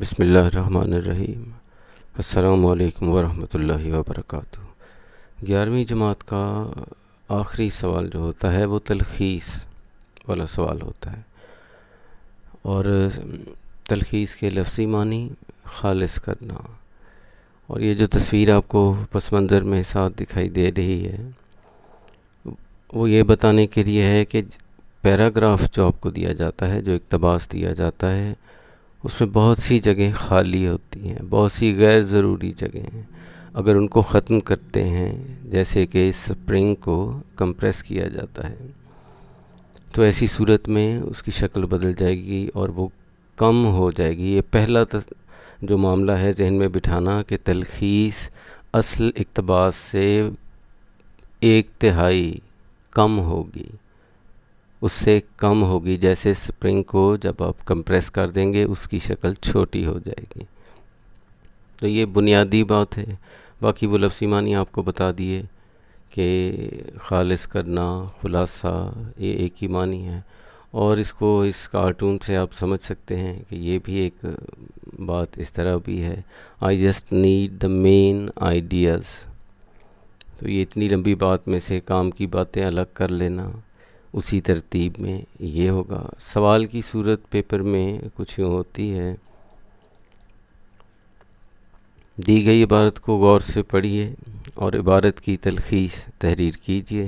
بسم اللہ الرحمن الرحیم۔ السلام علیکم ورحمۃ اللہ وبرکاتہ۔ 11ویں جماعت کا آخری سوال جو ہوتا ہے وہ تلخیص والا سوال ہوتا ہے، اور تلخیص کے لفظی معنی خالص کرنا، اور یہ جو تصویر آپ کو پس منظر میں ساتھ دکھائی دے رہی ہے وہ یہ بتانے کے لیے ہے کہ پیراگراف جو آپ کو دیا جاتا ہے، جو اقتباس دیا جاتا ہے، اس میں بہت سی جگہیں خالی ہوتی ہیں، بہت سی غیر ضروری جگہیں ہیں۔ اگر ان کو ختم کرتے ہیں، جیسے کہ اسپرنگ کو کمپریس کیا جاتا ہے، تو ایسی صورت میں اس کی شکل بدل جائے گی اور وہ کم ہو جائے گی۔ یہ پہلا جو معاملہ ہے ذہن میں بٹھانا کہ تلخیص اصل اقتباس سے 1/3 کم ہوگی، اس سے کم ہوگی۔ جیسے اسپرنگ کو جب آپ کمپریس کر دیں گے اس کی شکل چھوٹی ہو جائے گی۔ تو یہ بنیادی بات ہے۔ باقی وہ لفظی معنی آپ کو بتا دیے کہ خالص کرنا، خلاصہ، یہ ایک ہی معنی ہے، اور اس کو اس کارٹون سے آپ سمجھ سکتے ہیں کہ یہ بھی ایک بات اس طرح بھی ہے، I just need the main ideas۔ تو یہ اتنی لمبی بات میں سے کام کی باتیں الگ کر لینا، اسی ترتیب میں یہ ہوگا۔ سوال کی صورت پیپر میں کچھ یوں ہوتی ہے، دی گئی عبارت کو غور سے پڑھیے اور عبارت کی تلخیص تحریر کیجیے۔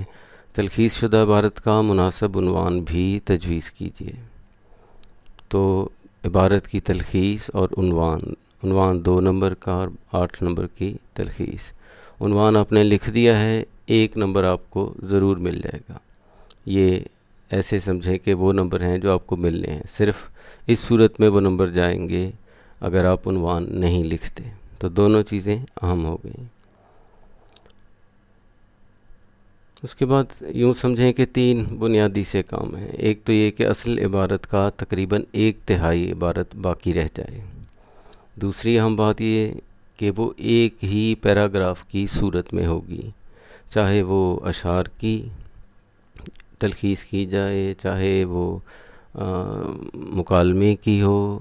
تلخیص شدہ عبارت کا مناسب عنوان بھی تجویز کیجیے۔ تو عبارت کی تلخیص اور عنوان 2 نمبر کا اور 8 نمبر کی تلخیص۔ عنوان آپ نے لکھ دیا ہے، 1 نمبر آپ کو ضرور مل جائے گا۔ یہ ایسے سمجھیں کہ وہ نمبر ہیں جو آپ کو ملنے ہیں، صرف اس صورت میں وہ نمبر جائیں گے اگر آپ عنوان نہیں لکھتے۔ تو دونوں چیزیں اہم ہو گئیں۔ اس کے بعد یوں سمجھیں کہ 3 بنیادی سے کام ہیں۔ ایک تو یہ کہ اصل عبارت کا تقریباً 1/3 عبارت باقی رہ جائے۔ دوسری اہم بات یہ کہ وہ ایک ہی پیراگراف کی صورت میں ہوگی، چاہے وہ اشعار کی تلخیص کی جائے، چاہے وہ مکالمے کی ہو،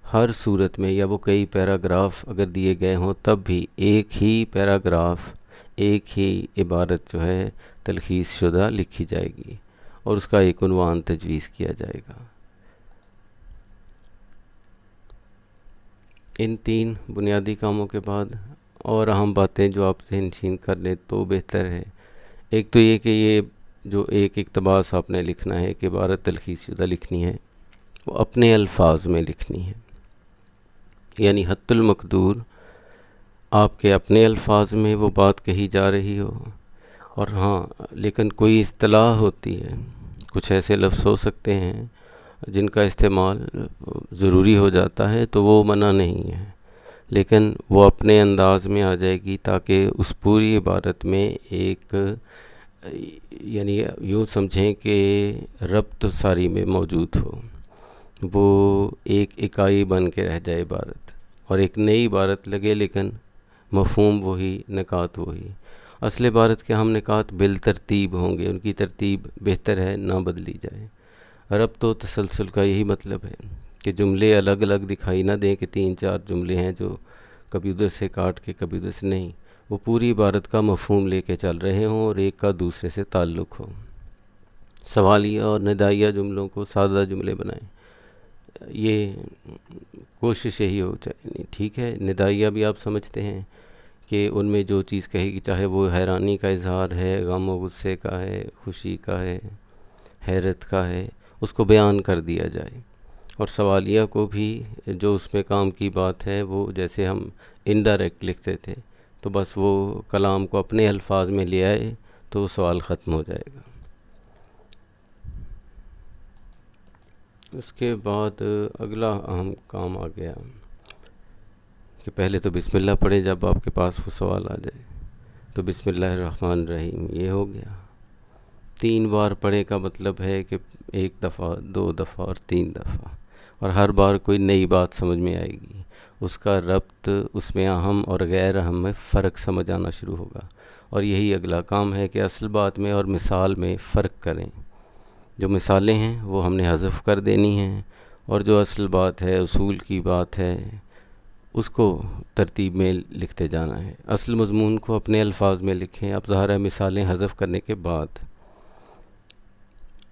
ہر صورت میں، یا وہ کئی پیراگراف اگر دیے گئے ہوں تب بھی ایک ہی پیراگراف، ایک ہی عبارت جو ہے تلخیص شدہ لکھی جائے گی اور اس کا ایک عنوان تجویز کیا جائے گا۔ ان 3 بنیادی کاموں کے بعد اور اہم باتیں جو آپ ذہن نشین کر لیں تو بہتر ہے۔ ایک تو یہ کہ یہ جو ایک اقتباس آپ نے لکھنا ہے کہ عبارت تلخیص شدہ لکھنی ہے، وہ اپنے الفاظ میں لکھنی ہے، یعنی حد المقدور آپ کے اپنے الفاظ میں وہ بات کہی جا رہی ہو، اور ہاں لیکن کوئی اصطلاح ہوتی ہے، کچھ ایسے لفظ ہو سکتے ہیں جن کا استعمال ضروری ہو جاتا ہے تو وہ منع نہیں ہے، لیکن وہ اپنے انداز میں آ جائے گی تاکہ اس پوری عبارت میں ایک، یعنی یوں سمجھیں کہ ربط ساری میں موجود ہو، وہ ایک اکائی بن کے رہ جائے عبارت، اور ایک نئی عبارت لگے لیکن مفہوم وہی، نکات وہی۔ اصل عبارت کے ہم نکات بالترتیب ہوں گے، ان کی ترتیب بہتر ہے نہ بدلی جائے۔ ربط و تسلسل کا یہی مطلب ہے کہ جملے الگ الگ دکھائی نہ دیں کہ 3-4 جملے ہیں جو کبھی ادھر سے کاٹ کے کبھی ادھر سے، نہیں، وہ پوری عبارت کا مفہوم لے کے چل رہے ہوں اور ایک کا دوسرے سے تعلق ہو۔ سوالیہ اور ندائیہ جملوں کو سادہ جملے بنائیں، یہ کوشش یہی ہو چاہیے۔ ٹھیک ہے، ندائیہ بھی آپ سمجھتے ہیں کہ ان میں جو چیز کہے گی، چاہے وہ حیرانی کا اظہار ہے، غم و غصے کا ہے، خوشی کا ہے، حیرت کا ہے، اس کو بیان کر دیا جائے۔ اور سوالیہ کو بھی جو اس میں کام کی بات ہے، وہ جیسے ہم انڈائریکٹ لکھتے تھے، تو بس وہ کلام کو اپنے الفاظ میں لے آئے تو وہ سوال ختم ہو جائے گا۔ اس کے بعد اگلا اہم کام آ گیا کہ پہلے تو بسم اللہ پڑھیں جب آپ کے پاس وہ سوال آ جائے۔ تو بسم اللہ الرحمن الرحیم یہ ہو گیا۔ 3 بار پڑھے کا مطلب ہے کہ 1 دفعہ، 2 دفعہ اور 3 دفعہ، اور ہر بار کوئی نئی بات سمجھ میں آئے گی، اس کا ربط، اس میں اہم اور غیر اہم میں فرق سمجھ آنا شروع ہوگا۔ اور یہی اگلا کام ہے کہ اصل بات میں اور مثال میں فرق کریں۔ جو مثالیں ہیں وہ ہم نے حذف کر دینی ہیں، اور جو اصل بات ہے، اصول کی بات ہے، اس کو ترتیب میں لکھتے جانا ہے۔ اصل مضمون کو اپنے الفاظ میں لکھیں، اب ظاہر ہے مثالیں حذف کرنے کے بعد۔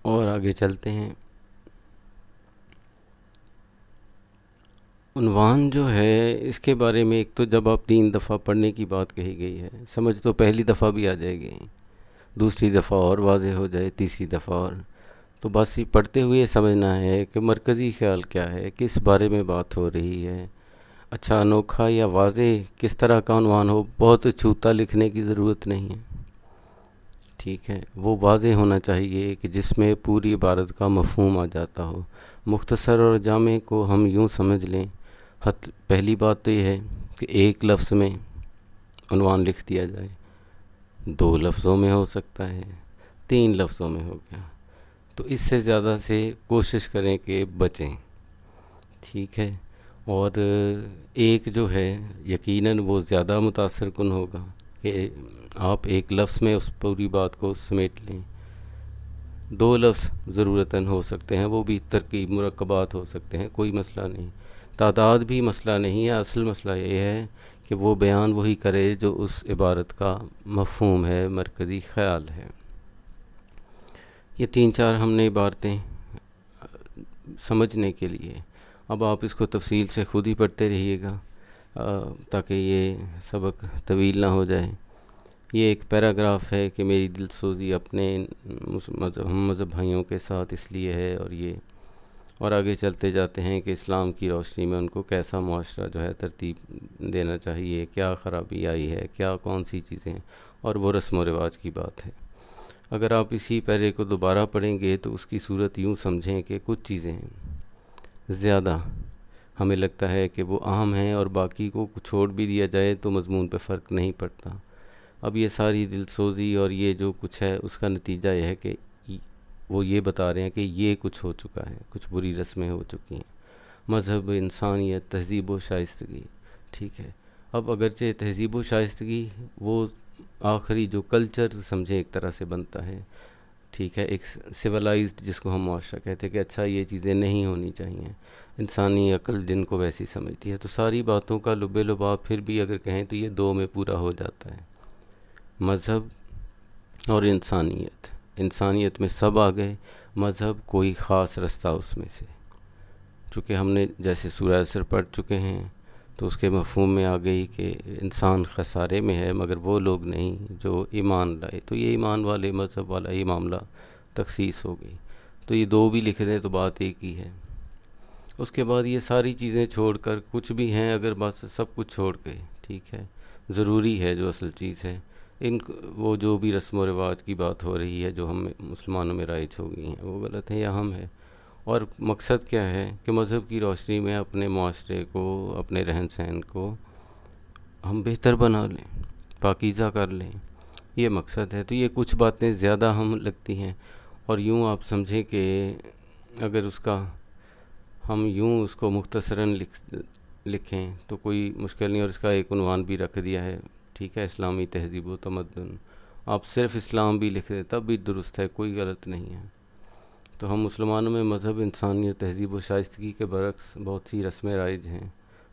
اور آگے چلتے ہیں۔ عنوان جو ہے اس کے بارے میں ایک تو جب آپ 3 دفعہ پڑھنے کی بات کہی گئی ہے، سمجھ تو پہلی دفعہ بھی آ جائے گی، دوسری دفعہ اور واضح ہو جائے، تیسری دفعہ اور، تو بس یہ پڑھتے ہوئے سمجھنا ہے کہ مرکزی خیال کیا ہے، کس بارے میں بات ہو رہی ہے۔ اچھا، انوکھا یا واضح کس طرح کا عنوان ہو، بہت چھوٹا لکھنے کی ضرورت نہیں ہے، ٹھیک ہے، وہ واضح ہونا چاہیے کہ جس میں پوری عبارت کا مفہوم آ جاتا ہو۔ مختصر اور جامع کو ہم یوں سمجھ لیں، پہلی بات تو یہ ہے کہ ایک لفظ میں عنوان لکھ دیا جائے، 2 لفظوں میں ہو سکتا ہے، 3 لفظوں میں ہو گیا، تو اس سے زیادہ سے کوشش کریں کہ بچیں، ٹھیک ہے۔ اور ایک جو ہے یقیناً وہ زیادہ متاثر کن ہوگا کہ آپ ایک لفظ میں اس پوری بات کو سمیٹ لیں۔ 2 لفظ ضرورتاً ہو سکتے ہیں، وہ بھی ترکیب مرکبات ہو سکتے ہیں، کوئی مسئلہ نہیں، تعداد بھی مسئلہ نہیں ہے، اصل مسئلہ یہ ہے کہ وہ بیان وہی کرے جو اس عبارت کا مفہوم ہے، مرکزی خیال ہے۔ یہ 3-4 ہم نے عبارتیں سمجھنے کے لیے، اب آپ اس کو تفصیل سے خود ہی پڑھتے رہیے گا تاکہ یہ سبق طویل نہ ہو جائے۔ یہ ایک پیراگراف ہے کہ میری دل سوزی اپنے ہم مذہب بھائیوں کے ساتھ اس لیے ہے، اور آگے چلتے جاتے ہیں کہ اسلام کی روشنی میں ان کو کیسا معاشرہ جو ہے ترتیب دینا چاہیے، کیا خرابی آئی ہے، کون سی چیزیں، اور وہ رسم و رواج کی بات ہے۔ اگر آپ اسی پیرے کو دوبارہ پڑھیں گے تو اس کی صورت یوں سمجھیں کہ کچھ چیزیں زیادہ ہمیں لگتا ہے کہ وہ اہم ہیں اور باقی کو چھوڑ بھی دیا جائے تو مضمون پہ فرق نہیں پڑتا۔ اب یہ ساری دل سوزی اور یہ جو کچھ ہے اس کا نتیجہ یہ ہے کہ وہ یہ بتا رہے ہیں کہ یہ کچھ ہو چکا ہے، کچھ بری رسمیں ہو چکی ہیں، مذہب، انسانیت، تہذیب و شائستگی، ٹھیک ہے۔ اب اگرچہ تہذیب و شائستگی وہ آخری جو کلچر سمجھے ایک طرح سے بنتا ہے، ٹھیک ہے، ایک سویلائزڈ جس کو ہم معاشرہ کہتے ہیں کہ اچھا یہ چیزیں نہیں ہونی چاہیے، انسانی عقل جن کو ویسی سمجھتی ہے، تو ساری باتوں کا لب لباب پھر بھی اگر کہیں تو یہ 2 میں پورا ہو جاتا ہے، مذہب اور انسانیت۔ انسانیت میں سب آ گئے، مذہب کوئی خاص رستہ اس میں سے، چونکہ ہم نے جیسے سورہ عصر پڑھ چکے ہیں تو اس کے مفہوم میں آ گئی کہ انسان خسارے میں ہے مگر وہ لوگ نہیں جو ایمان لائے، تو یہ ایمان والے مذہب والا یہ معاملہ تخصیص ہو گئی، تو یہ 2 بھی لکھ دیں تو بات ایک ہی ہے۔ اس کے بعد یہ ساری چیزیں چھوڑ کر کچھ بھی ہیں، اگر بس سب کچھ چھوڑ کے، ٹھیک ہے، ضروری ہے جو اصل چیز ہے، وہ جو بھی رسم و رواج کی بات ہو رہی ہے جو ہم مسلمانوں میں رائج ہو گئی ہیں وہ غلط ہے یا ہم ہے، اور مقصد کیا ہے کہ مذہب کی روشنی میں اپنے معاشرے کو، اپنے رہن سہن کو ہم بہتر بنا لیں، پاکیزہ کر لیں، یہ مقصد ہے۔ تو یہ کچھ باتیں زیادہ ہم لگتی ہیں، اور یوں آپ سمجھیں کہ اگر ہم یوں اس کو مختصراً لکھیں تو کوئی مشکل نہیں، اور اس کا ایک عنوان بھی رکھ دیا ہے، ٹھیک ہے، اسلامی تہذیب و تمدن، آپ صرف اسلام بھی لکھ دیں تب بھی درست ہے، کوئی غلط نہیں ہے۔ تو ہم مسلمانوں میں مذہب، انسانیت، تہذیب و شائستگی کے برعکس بہت سی رسمیں رائج ہیں،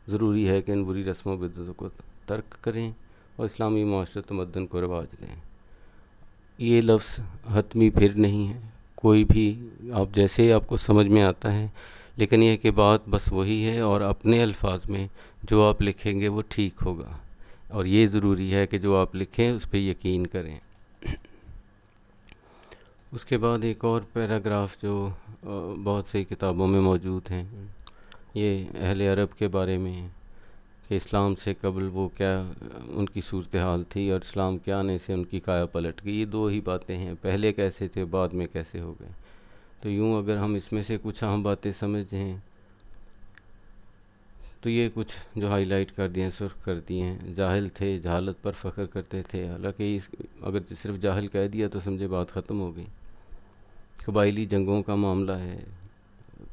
ضروری ہے کہ ان بری رسم و بدعتوں کو ترک کریں اور اسلامی معاشرے تمدن کو رواج دیں۔ یہ لفظ حتمی پھر نہیں ہے، کوئی بھی آپ جیسے آپ کو سمجھ میں آتا ہے، لیکن یہ کہ بات بس وہی ہے، اور اپنے الفاظ میں جو آپ لکھیں گے وہ ٹھیک ہوگا، اور یہ ضروری ہے کہ جو آپ لکھیں اس پہ یقین کریں۔ اس کے بعد ایک اور پیراگراف جو بہت سی کتابوں میں موجود ہیں، یہ اہل عرب کے بارے میں ہے کہ اسلام سے قبل وہ کیا ان کی صورتحال تھی، اور اسلام کے آنے سے ان کی کایا پلٹ گئی۔ یہ 2 ہی باتیں ہیں، پہلے کیسے تھے، بعد میں کیسے ہو گئے۔ تو یوں اگر ہم اس میں سے کچھ اہم باتیں سمجھیں تو یہ کچھ جو ہائی لائٹ کر دی ہیں، سرخ کر دی ہیں، جاہل تھے، جہالت پر فخر کرتے تھے، حالانکہ اگر صرف جاہل کہہ دیا تو سمجھے بات ختم ہو گئی۔ قبائلی جنگوں کا معاملہ ہے،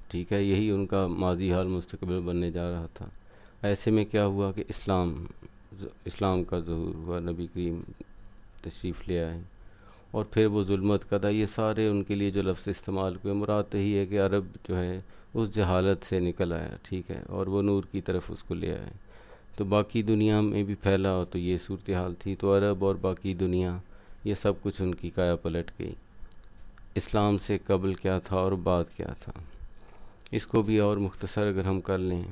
ٹھیک ہے، یہی ان کا ماضی حال مستقبل بننے جا رہا تھا۔ ایسے میں کیا ہوا کہ اسلام کا ظہور ہوا، نبی کریم تشریف لے آئے، اور پھر وہ ظلمت قدا، یہ سارے ان کے لیے جو لفظ استعمال ہوئے، مراد یہی ہے کہ عرب جو ہے اس جہالت سے نکل آیا، ٹھیک ہے، اور وہ نور کی طرف اس کو لے آئے۔ تو باقی دنیا میں بھی پھیلا تو یہ صورتحال تھی، تو عرب اور باقی دنیا یہ سب کچھ ان کی کایا پلٹ گئی۔ اسلام سے قبل کیا تھا اور بعد کیا تھا، اس کو بھی اور مختصر اگر ہم کر لیں،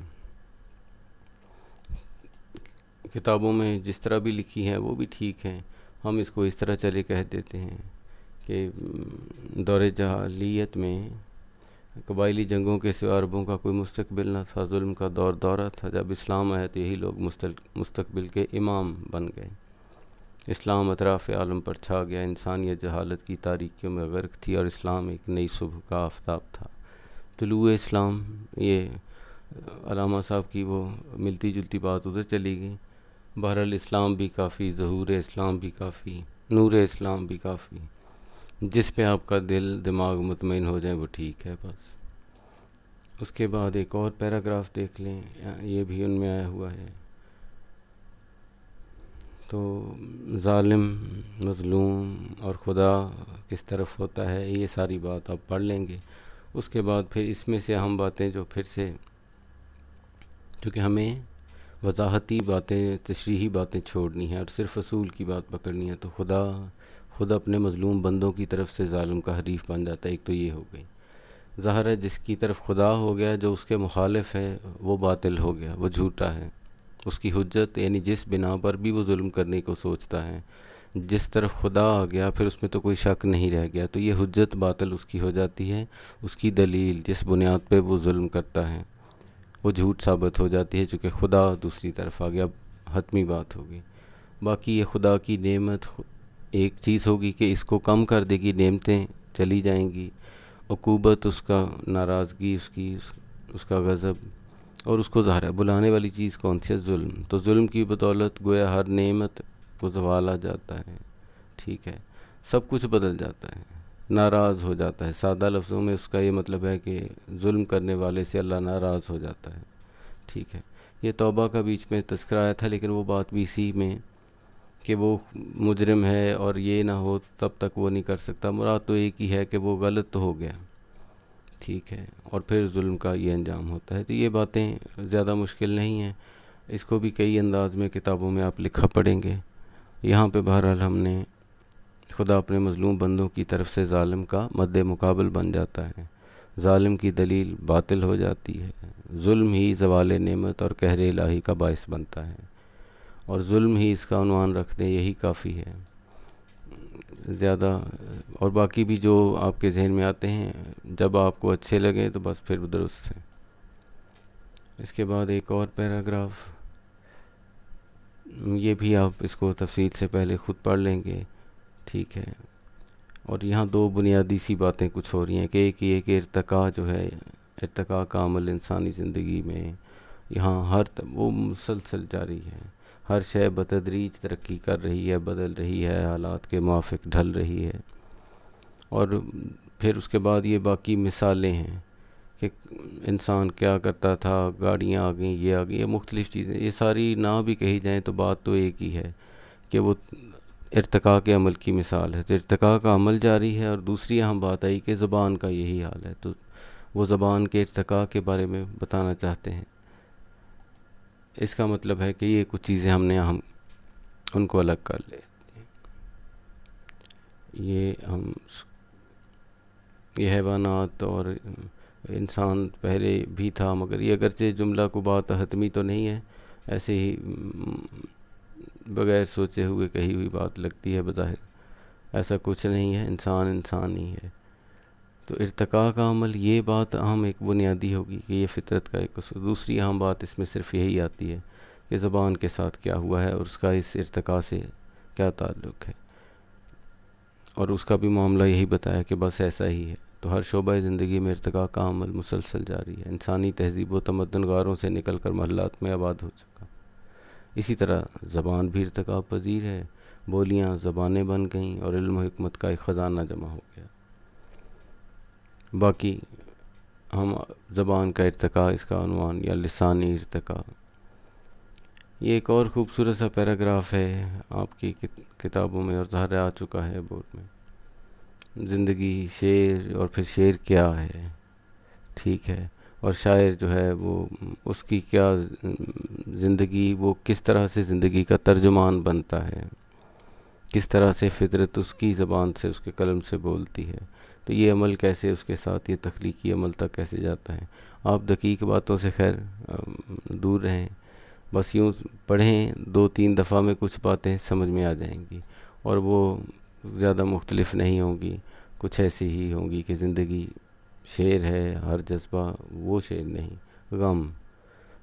کتابوں میں جس طرح بھی لکھی ہے وہ بھی ٹھیک ہے، ہم اس کو اس طرح چلے کہہ دیتے ہیں کہ دور جاہلیت میں قبائلی جنگوں کے سوا عربوں کا کوئی مستقبل نہ تھا، ظلم کا دور دورہ تھا۔ جب اسلام آیا تو یہی لوگ مستقبل کے امام بن گئے، اسلام اطراف عالم پر چھا گیا، انسانیت جہالت کی تاریکیوں میں غرق تھی اور اسلام ایک نئی صبح کا آفتاب تھا۔ طلوع اسلام، یہ علامہ صاحب کی وہ ملتی جلتی بات ادھر چلی گئی۔ بہرحال اسلام بھی کافی، ظہور اسلام بھی کافی، نور اسلام بھی کافی، جس پہ آپ کا دل دماغ مطمئن ہو جائے وہ ٹھیک ہے بس۔ اس کے بعد ایک اور پیراگراف دیکھ لیں، یہ بھی ان میں آیا ہوا ہے۔ تو ظالم، مظلوم اور خدا کس طرف ہوتا ہے، یہ ساری بات آپ پڑھ لیں گے۔ اس کے بعد پھر اس میں سے اہم باتیں جو پھر سے، چونکہ ہمیں وضاحتی باتیں، تشریحی باتیں چھوڑنی ہیں اور صرف اصول کی بات پکڑنی ہے، تو خدا خود اپنے مظلوم بندوں کی طرف سے ظالم کا حریف بن جاتا ہے، ایک تو یہ ہو گئی۔ ظاہر ہے جس کی طرف خدا ہو گیا، جو اس کے مخالف ہے وہ باطل ہو گیا، وہ جھوٹا ہے، اس کی حجت یعنی جس بنا پر بھی وہ ظلم کرنے کو سوچتا ہے، جس طرف خدا آ گیا پھر اس میں تو کوئی شک نہیں رہ گیا، تو یہ حجت باطل اس کی ہو جاتی ہے، اس کی دلیل جس بنیاد پہ وہ ظلم کرتا ہے وہ جھوٹ ثابت ہو جاتی ہے، چونکہ خدا دوسری طرف آ گیا، حتمی بات ہوگی۔ باقی یہ خدا کی نعمت ایک چیز ہوگی کہ اس کو کم کر دے گی، نعمتیں چلی جائیں گی، عقوبت اس کا ناراضگی، اس کا غضب، اور اس کو ظاہر ہے بلانے والی چیز کون سی ہے، ظلم۔ تو ظلم کی بدولت گویا ہر نعمت کو زوال آ جاتا ہے، ٹھیک ہے، سب کچھ بدل جاتا ہے، ناراض ہو جاتا ہے۔ سادہ لفظوں میں اس کا یہ مطلب ہے کہ ظلم کرنے والے سے اللہ ناراض ہو جاتا ہے، ٹھیک ہے۔ یہ توبہ کا بیچ میں تذکرہ آیا تھا، لیکن وہ بات بھی اسی میں کہ وہ مجرم ہے اور یہ نہ ہو تب تک وہ نہیں کر سکتا، مراد تو ایک ہی ہے کہ وہ غلط تو ہو گیا، ٹھیک ہے، اور پھر ظلم کا یہ انجام ہوتا ہے۔ تو یہ باتیں زیادہ مشکل نہیں ہیں، اس کو بھی کئی انداز میں کتابوں میں آپ لکھا پڑھیں گے۔ یہاں پہ بہرحال ہم نے خدا اپنے مظلوم بندوں کی طرف سے ظالم کا مد مقابل بن جاتا ہے، ظالم کی دلیل باطل ہو جاتی ہے، ظلم ہی زوال نعمت اور قہر الہی کا باعث بنتا ہے، اور ظلم ہی اس کا عنوان رکھ دیں یہی کافی ہے، زیادہ اور باقی بھی جو آپ کے ذہن میں آتے ہیں جب آپ کو اچھے لگیں تو بس پھر درست ہے۔ اس کے بعد ایک اور پیراگراف، یہ بھی آپ اس کو تفصیل سے پہلے خود پڑھ لیں گے، ٹھیک ہے، اور یہاں دو بنیادی سی باتیں کچھ ہو رہی ہیں کہ ایک یہ کہ ارتقاء جو ہے، ارتقاء کا عمل انسانی زندگی میں یہاں وہ مسلسل جاری ہے، ہر شے بتدریج ترقی کر رہی ہے، بدل رہی ہے، حالات کے موافق ڈھل رہی ہے، اور پھر اس کے بعد یہ باقی مثالیں ہیں کہ انسان کیا کرتا تھا، گاڑیاں آ گئیں، یہ آ گئی، یہ مختلف چیزیں، یہ ساری نہ بھی کہی جائیں تو بات تو ایک ہی ہے کہ وہ ارتقاء کے عمل کی مثال ہے۔ تو ارتقاء کا عمل جاری ہے، اور دوسری اہم بات آئی کہ زبان کا یہی حال ہے، تو وہ زبان کے ارتقاء کے بارے میں بتانا چاہتے ہیں۔ اس کا مطلب ہے کہ یہ کچھ چیزیں ہم ان کو الگ کر لیں، یہ حیوانات اور انسان پہلے بھی تھا، مگر یہ اگرچہ جملہ کو بات حتمی تو نہیں ہے، ایسے ہی بغیر سوچے ہوئے کہی ہوئی بات لگتی ہے بظاہر، ایسا کچھ نہیں ہے، انسان ہی ہے۔ تو ارتقاء کا عمل، یہ بات اہم ایک بنیادی ہوگی کہ یہ فطرت کا ایک اصول۔ دوسری اہم بات اس میں صرف یہی آتی ہے کہ زبان کے ساتھ کیا ہوا ہے اور اس کا اس ارتقاء سے کیا تعلق ہے، اور اس کا بھی معاملہ یہی بتایا کہ بس ایسا ہی ہے۔ تو ہر شعبہ زندگی میں ارتقاء کا عمل مسلسل جاری ہے، انسانی تہذیب و تمدن غاروں سے نکل کر محلات میں آباد ہو چکا، اسی طرح زبان بھی ارتقاء پذیر ہے، بولیاں زبانیں بن گئیں اور علم و حکمت کا ایک خزانہ جمع ہو گیا۔ باقی ہم زبان کا ارتقاء، اس کا عنوان یا لسانی ارتقاء، یہ ایک اور خوبصورت سا پیراگراف ہے آپ کی کتابوں میں اور ظاہر آ چکا ہے بورڈ میں۔ زندگی، شعر، اور پھر شعر کیا ہے، ٹھیک ہے، اور شاعر جو ہے وہ اس کی کیا زندگی، وہ کس طرح سے زندگی کا ترجمان بنتا ہے، کس طرح سے فطرت اس کی زبان سے، اس کے قلم سے بولتی ہے، تو یہ عمل کیسے اس کے ساتھ، یہ تخلیقی عمل تک کیسے جاتا ہے۔ آپ دقیق باتوں سے خیر دور رہیں، بس یوں پڑھیں، 2-3 دفعہ میں کچھ باتیں سمجھ میں آ جائیں گی، اور وہ زیادہ مختلف نہیں ہوں گی، کچھ ایسی ہی ہوں گی کہ زندگی شعر ہے، ہر جذبہ وہ شعر نہیں،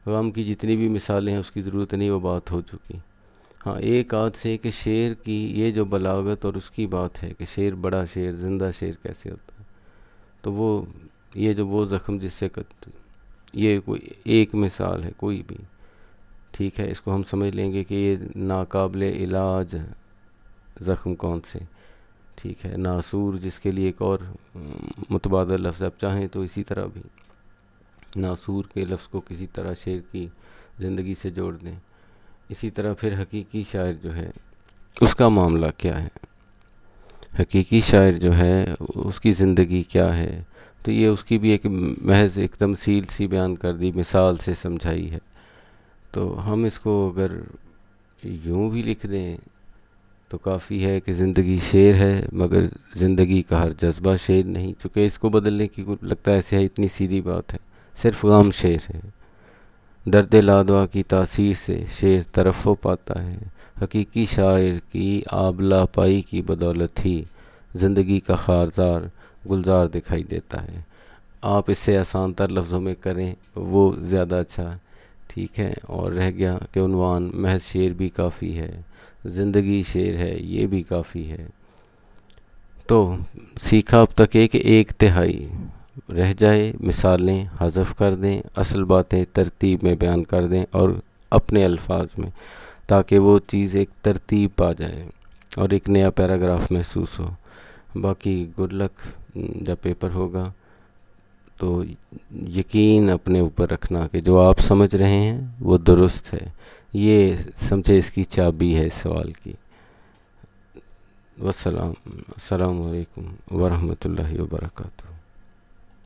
غم کی جتنی بھی مثالیں ہیں اس کی ضرورت نہیں، وہ بات ہو چکی۔ ہاں، ایک آدھ سے کہ شعر کی یہ جو بلاغت اور اس کی بات ہے کہ شعر، بڑا شعر، زندہ شعر کیسے ہوتا ہے، تو یہ جو وہ زخم جس سے یہ کوئی ایک مثال ہے، کوئی بھی، ٹھیک ہے، اس کو ہم سمجھ لیں گے کہ یہ ناقابل علاج زخم کون سے، ٹھیک ہے، ناسور، جس کے لیے ایک اور متبادل لفظ آپ چاہیں تو اسی طرح بھی ناسور کے لفظ کو کسی طرح شعر کی زندگی سے جوڑ دیں۔ اسی طرح پھر حقیقی شاعر جو ہے اس کا معاملہ کیا ہے، حقیقی شاعر جو ہے اس کی زندگی کیا ہے، تو یہ اس کی بھی ایک محض ایک تمثیل سی بیان کر دی، مثال سے سمجھائی ہے۔ تو ہم اس کو اگر یوں بھی لکھ دیں تو کافی ہے کہ زندگی شعر ہے، مگر زندگی کا ہر جذبہ شعر نہیں، چونکہ اس کو بدلنے کی لگتا ہے ایسے ہے، اتنی سیدھی بات ہے، صرف غم شعر ہے، درد لادوا کی تاثیر سے شعر ترفع پاتا ہے، حقیقی شاعر کی آبلہ پائی کی بدولت ہی زندگی کا خارزار گلزار دکھائی دیتا ہے۔ آپ اس سے آسان تر لفظوں میں کریں وہ زیادہ اچھا، ٹھیک ہے، اور رہ گیا کہ عنوان محض شعر بھی کافی ہے، زندگی شعر ہے، یہ بھی کافی ہے۔ تو سیکھا اب تک کہ 1/3 رہ جائے، مثالیں حذف کر دیں، اصل باتیں ترتیب میں بیان کر دیں اور اپنے الفاظ میں، تاکہ وہ چیز ایک ترتیب پا جائے اور ایک نیا پیراگراف محسوس ہو۔ باقی گڈ لک، جب پیپر ہوگا تو یقین اپنے اوپر رکھنا کہ جو آپ سمجھ رہے ہیں وہ درست ہے، یہ سمجھے اس کی چابی ہے اس سوال کی۔ السلام علیکم ورحمۃ اللہ وبرکاتہ۔